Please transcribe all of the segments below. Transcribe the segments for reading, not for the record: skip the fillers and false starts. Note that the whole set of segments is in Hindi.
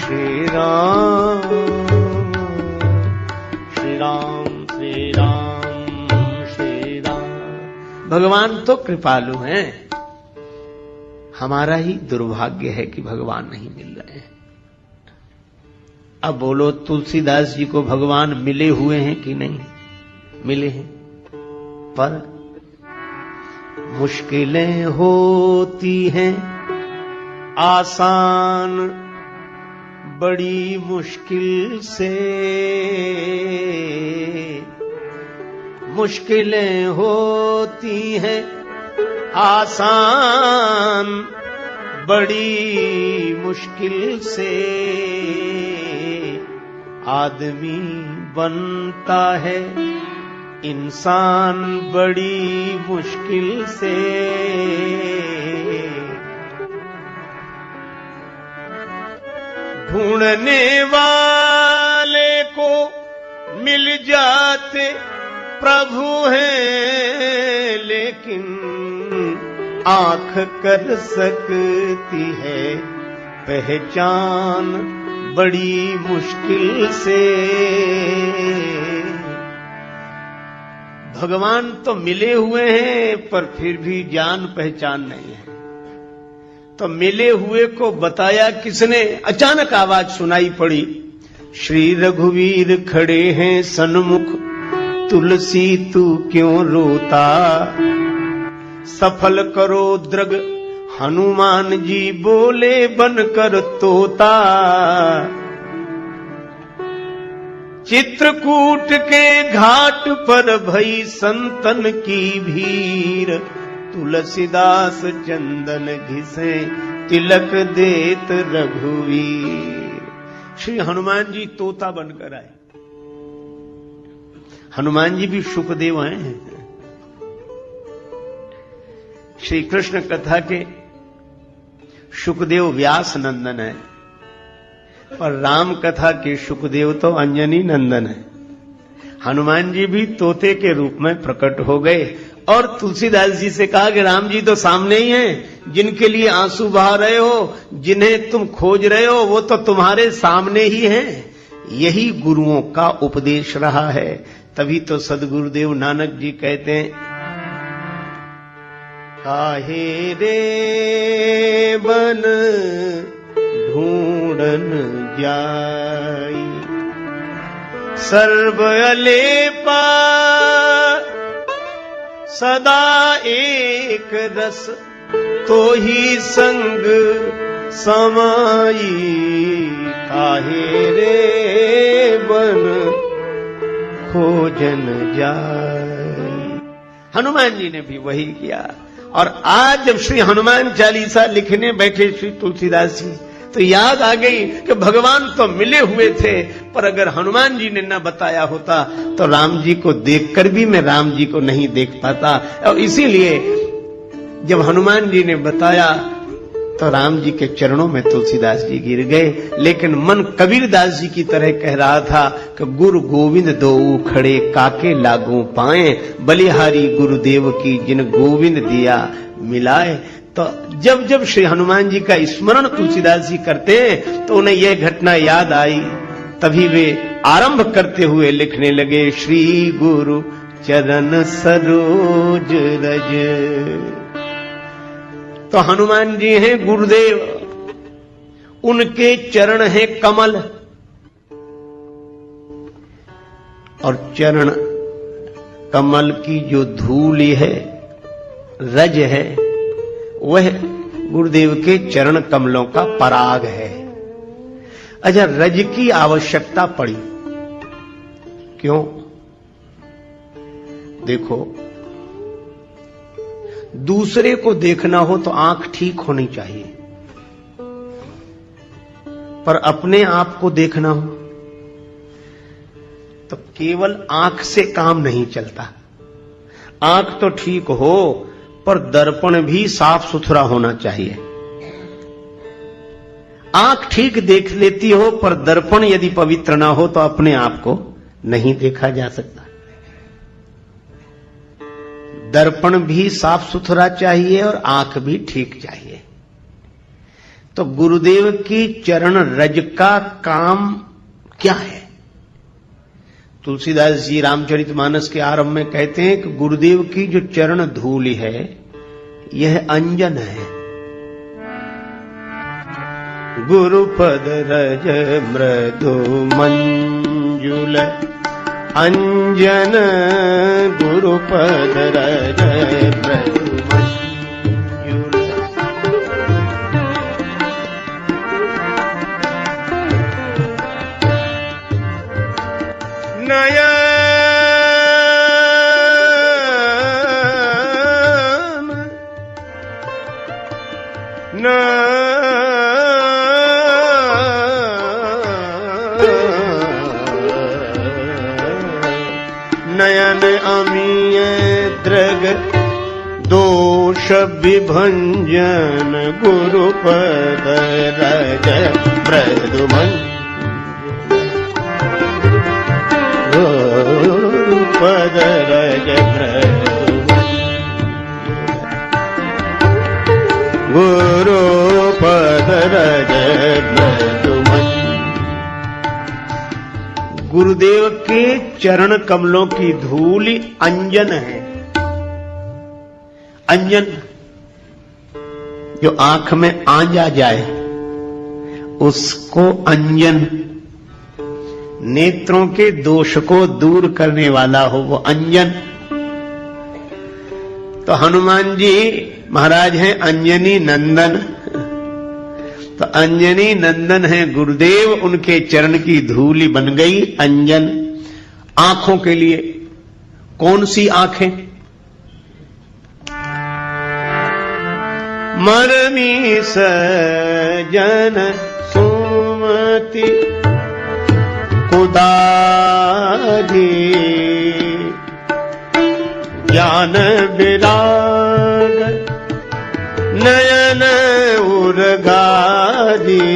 श्री राम श्री राम श्री राम श्री राम। भगवान तो कृपालु हैं, हमारा ही दुर्भाग्य है कि भगवान नहीं मिल रहे हैं। अब बोलो, तुलसीदास जी को भगवान मिले हुए हैं कि नहीं? मिले हैं, पर मुश्किलें होती हैं आसान बड़ी मुश्किल से, मुश्किलें होती हैं आसान बड़ी मुश्किल से, आदमी बनता है इंसान बड़ी मुश्किल से। ढूंढने वाले को मिल जाते प्रभु हैं, लेकिन आंख कर सकती है पहचान बड़ी मुश्किल से। भगवान तो मिले हुए हैं, पर फिर भी जान पहचान नहीं है। तो मिले हुए को बताया किसने? अचानक आवाज सुनाई पड़ी, श्री रघुवीर खड़े हैं सन्मुख, तुलसी तू क्यों रोता, सफल करो द्रग हनुमान जी बोले बनकर तोता। चित्रकूट के घाट पर भई संतन की भीड़, तुलसीदास चंदन घिसे तिलक देत रघुवीर। श्री हनुमान जी तोता बनकर आए। हनुमान जी भी शुकदेव हैं। श्री कृष्ण कथा के शुकदेव व्यास नंदन है, पर राम कथा के शुकदेव तो अंजनी नंदन है। हनुमान जी भी तोते के रूप में प्रकट हो गए और तुलसीदास जी से कहा कि राम जी तो सामने ही हैं, जिनके लिए आंसू बहा रहे हो, जिन्हें तुम खोज रहे हो, वो तो तुम्हारे सामने ही हैं। यही गुरुओं का उपदेश रहा है। तभी तो सदगुरुदेव नानक जी कहते हैं, काहे रे बन ढूंढन जाई, सर्व अलेपा सदा एक रस, तो ही संग समाई, काहे रे बन खोजन जाई। हनुमान जी ने भी वही किया। और आज जब श्री हनुमान चालीसा लिखने बैठे श्री तुलसीदास जी, तो याद आ गई कि भगवान तो मिले हुए थे, पर अगर हनुमान जी ने न बताया होता तो राम जी को देखकर भी मैं राम जी को नहीं देख पाता। और इसीलिए जब हनुमान जी ने बताया तो राम जी के चरणों में तुलसीदास जी गिर गए। लेकिन मन कबीरदास जी की तरह कह रहा था कि गुरु गोविंद दोऊ खड़े काके लागू पाए, बलिहारी गुरुदेव की जिन गोविंद दिया मिलाए। तो जब जब श्री हनुमान जी का स्मरण तुलसीदास जी करते हैं तो उन्हें यह घटना याद आई। तभी वे आरंभ करते हुए लिखने लगे, श्री गुरु चरण सरोज रज। तो हनुमान जी हैं गुरुदेव, उनके चरण हैं कमल, और चरण कमल की जो धूल है, रज है, वह गुरुदेव के चरण कमलों का पराग है। अच्छा, रज की आवश्यकता पड़ी क्यों? देखो, दूसरे को देखना हो तो आंख ठीक होनी चाहिए, पर अपने आप को देखना हो तो केवल आंख से काम नहीं चलता। आंख तो ठीक हो, पर दर्पण भी साफ सुथरा होना चाहिए। आंख ठीक देख लेती हो, पर दर्पण यदि पवित्र ना हो तो अपने आप को नहीं देखा जा सकता। दर्पण भी साफ सुथरा चाहिए और आंख भी ठीक चाहिए। तो गुरुदेव की चरण रज का काम क्या है? तुलसीदास जी रामचरितमानस के आरंभ में कहते हैं कि गुरुदेव की जो चरण धूलि है यह अंजन है। गुरुपद रज मृदु मंजुल अंजन, गुरुपद रज मृदु मंजुल। नयन नयन अमीय दृग दोष विभंजन, गुरुपद रज मृदु गुरुपद रज मृदु, गुरुपद रज मृदु। गुरुदेव के चरण कमलों की धूलि अंजन है। अंजन जो आंख में आंजा जाए उसको अंजन, नेत्रों के दोष को दूर करने वाला हो वो अंजन। तो हनुमान जी महाराज हैं अंजनी नंदन, तो अंजनी नंदन है गुरुदेव, उनके चरण की धूलि बन गई अंजन। आंखों के लिए कौन सी आंखें? मरमी सजन सुमति कुदारी, ज्ञान विराग नयन उर्गारी।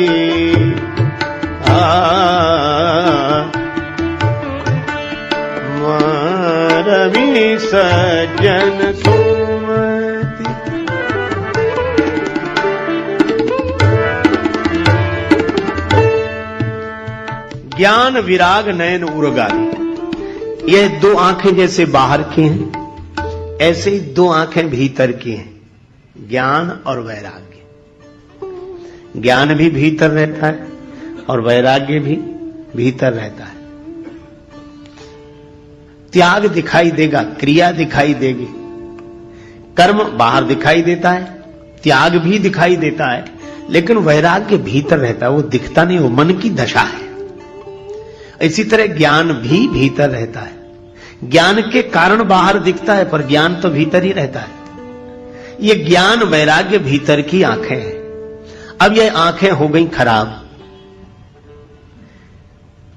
मारवी सज्जन सुमति। ज्ञान विराग नयन उर्गारी, यह दो आंखें जैसे बाहर की हैं ऐसे ही दो आंखें भीतर की हैं, ज्ञान और वैराग्य। ज्ञान भी भीतर रहता है और वैराग्य भी भीतर रहता है। त्याग दिखाई देगा, क्रिया दिखाई देगी, कर्म बाहर दिखाई देता है, त्याग भी दिखाई देता है, लेकिन वैराग्य भीतर रहता है, वो दिखता नहीं, वो मन की दशा है। इसी तरह ज्ञान भी भीतर रहता है, ज्ञान के कारण बाहर दिखता है पर ज्ञान तो भीतर ही रहता है। ये ज्ञान वैराग्य भीतर की आंखें हैं। अब ये आंखें हो गई खराब।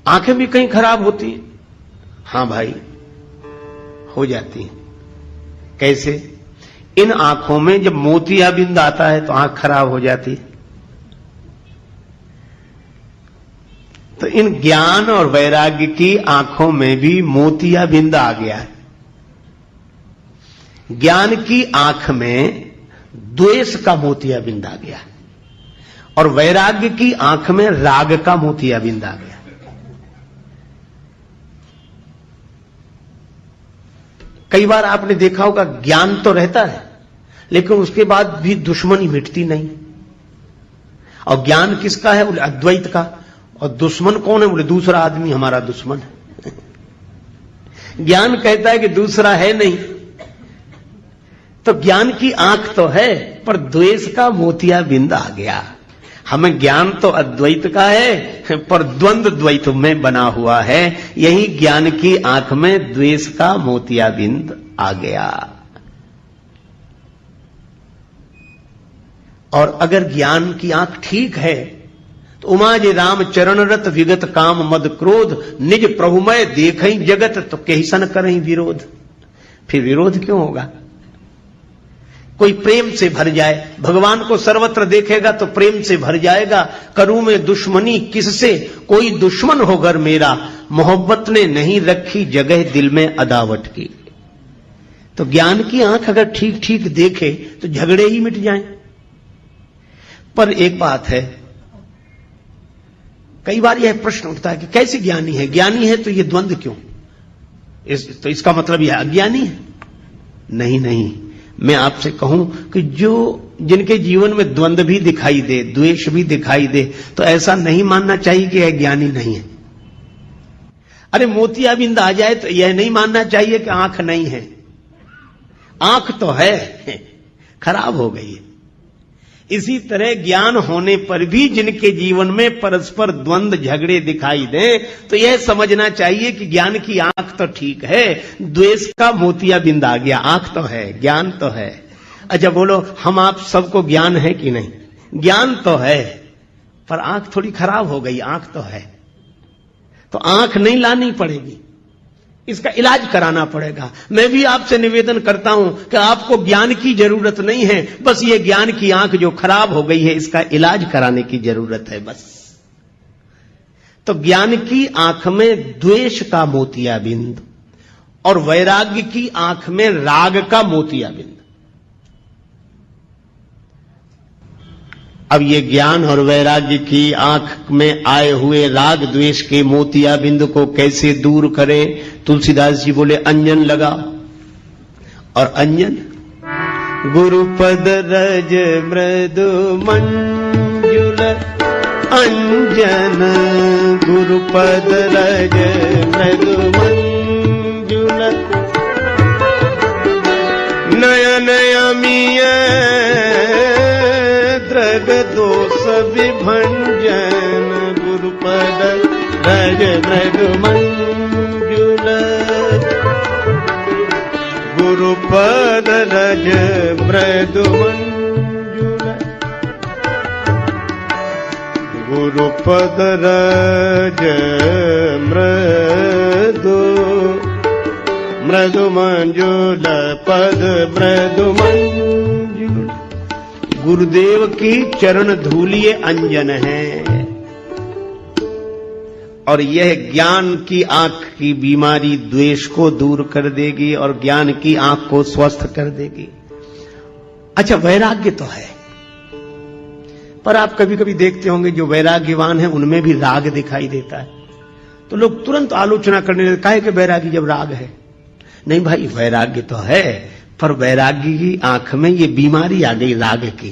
आंखें भी कहीं खराब होती हैं, हां भाई हो जाती हैं। कैसे? इन आंखों में जब मोतियाबिंद आता है तो आंख खराब हो जाती है। तो इन ज्ञान और वैराग्य की आंखों में भी मोतियाबिंद आ गया है। ज्ञान की आंख में द्वेष का मोतियाबिंद आ गया और वैराग्य की आंख में राग का मोतियाबिंद आ गया। कई बार आपने देखा होगा ज्ञान तो रहता है लेकिन उसके बाद भी दुश्मनी मिटती नहीं। और ज्ञान किसका है? बोले अद्वैत का। और दुश्मन कौन है? बोले दूसरा आदमी हमारा दुश्मन है। ज्ञान कहता है कि दूसरा है नहीं। तो ज्ञान की आंख तो है पर द्वेष का मोतियाबिंद आ गया। हमें ज्ञान तो अद्वैत का है पर द्वंद्व द्वैत में बना हुआ है। यही ज्ञान की आंख में द्वेष का मोतियाबिंद आ गया। और अगर ज्ञान की आंख ठीक है तो उमा जे राम चरण रत विगत काम मद क्रोध निज प्रभुमय देखई जगत तो कैसन करई विरोध। फिर विरोध क्यों होगा? कोई प्रेम से भर जाए, भगवान को सर्वत्र देखेगा तो प्रेम से भर जाएगा। करूं में दुश्मनी किससे, कोई दुश्मन हो घर मेरा, मोहब्बत ने नहीं रखी जगह दिल में अदावत की। तो ज्ञान की आंख अगर ठीक ठीक देखे तो झगड़े ही मिट जाएं। पर एक बात है, कई बार यह प्रश्न उठता है कि कैसे ज्ञानी है? ज्ञानी है तो ये द्वंद्व क्यों? तो इसका मतलब यह अज्ञानी है? नहीं नहीं, मैं आपसे कहूं कि जिनके जीवन में द्वंद्व भी दिखाई दे, द्वेष भी दिखाई दे, तो ऐसा नहीं मानना चाहिए कि यह ज्ञानी नहीं है। अरे मोतियाबिंद आ जाए तो यह नहीं मानना चाहिए कि आंख नहीं है। आंख तो है, खराब हो गई है। इसी तरह ज्ञान होने पर भी जिनके जीवन में परस्पर द्वंद्व झगड़े दिखाई दें, तो यह समझना चाहिए कि ज्ञान की आंख तो ठीक है, द्वेष का मोतियाबिंद आ गया, आंख तो है, ज्ञान तो है। अच्छा बोलो, हम आप सबको ज्ञान है कि नहीं? ज्ञान तो है, पर आंख थोड़ी खराब हो गई। आंख तो है, तो आंख नहीं लानी पड़ेगी, इसका इलाज कराना पड़ेगा। मैं भी आपसे निवेदन करता हूं कि आपको ज्ञान की जरूरत नहीं है, बस ये ज्ञान की आंख जो खराब हो गई है, इसका इलाज कराने की जरूरत है बस। तो ज्ञान की आंख में द्वेष का मोतियाबिंद और वैराग्य की आंख में राग का मोतियाबिंद। अब ये ज्ञान और वैराग्य की आंख में आए हुए राग द्वेष के मोतियाबिंद को कैसे दूर करें? तुलसीदास जी बोले अंजन लगा। और अंजन गुरुपद रज मृदु मंजुल अंजन, गुरुपद रज मृदु मंजुल नयन अमीय द्रग दोष विभंजन, गुरुपद रज मृदु मंजुल, गुरुपद रज मृदु मंजुल, गुरुपद रज मृदु मृदु मंजुल, पद मृदु मंजुल। गुरुदेव की चरण धूलि ये अंजन है, और यह ज्ञान की आंख की बीमारी द्वेष को दूर कर देगी और ज्ञान की आंख को स्वस्थ कर देगी। अच्छा, वैराग्य तो है, पर आप कभी कभी देखते होंगे जो वैराग्यवान है उनमें भी राग दिखाई देता है, तो लोग तुरंत आलोचना करने लगते, काहे कि वैराग्य जब राग है। नहीं भाई, वैराग्य तो है, पर वैराग्य की आंख में ये बीमारी आ गई राग की।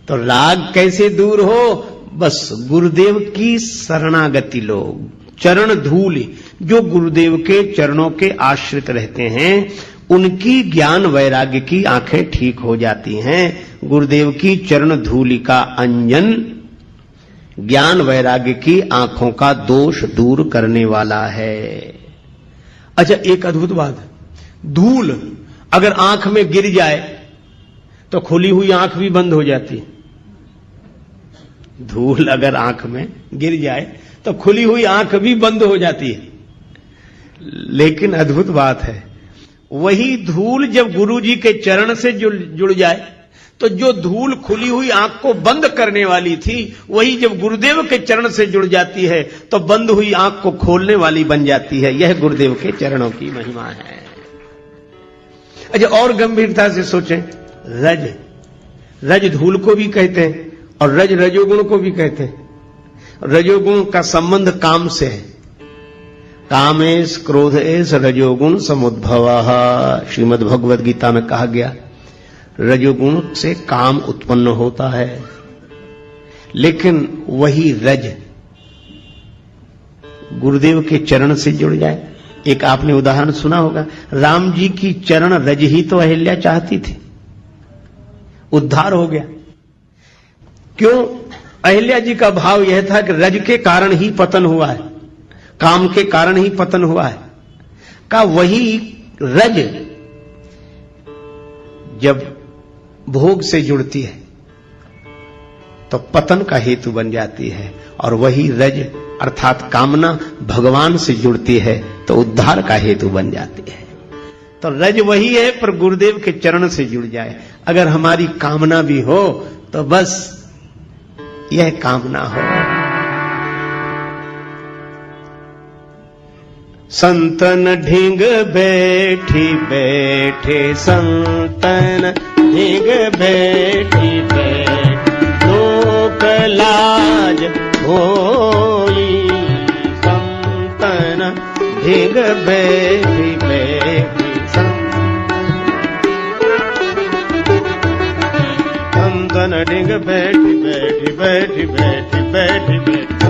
तो राग कैसे दूर हो? बस गुरुदेव की शरणागति लो, चरण धूल। जो गुरुदेव के चरणों के आश्रित रहते हैं उनकी ज्ञान वैराग्य की आंखें ठीक हो जाती हैं। गुरुदेव की चरण धूलि का अंजन ज्ञान वैराग्य की आंखों का दोष दूर करने वाला है। अच्छा, एक अद्भुत बात, धूल अगर आंख में गिर जाए तो खुली हुई आंख भी बंद हो जाती है। धूल अगर आंख में गिर जाए तो खुली हुई आंख भी बंद हो जाती है। लेकिन अद्भुत बात है, वही धूल जब गुरु जी के चरण से जुड़ जाए तो जो धूल खुली हुई आंख को बंद करने वाली थी, वही जब गुरुदेव के चरण से जुड़ जाती है तो बंद हुई आंख को खोलने वाली बन जाती है। यह गुरुदेव के चरणों की महिमा है। अच्छा, और गंभीरता से सोचें, रज धूल को भी कहते हैं और रजोगुण को भी कहते हैं। रजोगुण का संबंध काम से है। कामेश क्रोधेश रजोगुण समुद्भवः, श्रीमद् भगवद गीता में कहा गया। रजोगुण से काम उत्पन्न होता है, लेकिन वही रज गुरुदेव के चरण से जुड़ जाए। एक आपने उदाहरण सुना होगा, राम जी की चरण रज ही तो अहिल्या चाहती थी, उद्धार हो गया। क्यों? अहिल्या जी का भाव यह था कि रज के कारण ही पतन हुआ है, काम के कारण ही पतन हुआ है। का वही रज जब भोग से जुड़ती है तो पतन का हेतु बन जाती है, और वही रज अर्थात कामना भगवान से जुड़ती है तो उद्धार का हेतु बन जाती है। तो रज वही है, पर गुरुदेव के चरण से जुड़ जाए। अगर हमारी कामना भी हो तो बस यह कामना हो, संतन ढींग बैठी बैठे, संतन ढींग बैठी बैठे, होई संतन ढिग बैठी बैठी संतन ढिग बैठी बैठी बैठी बैठी बैठी बैठी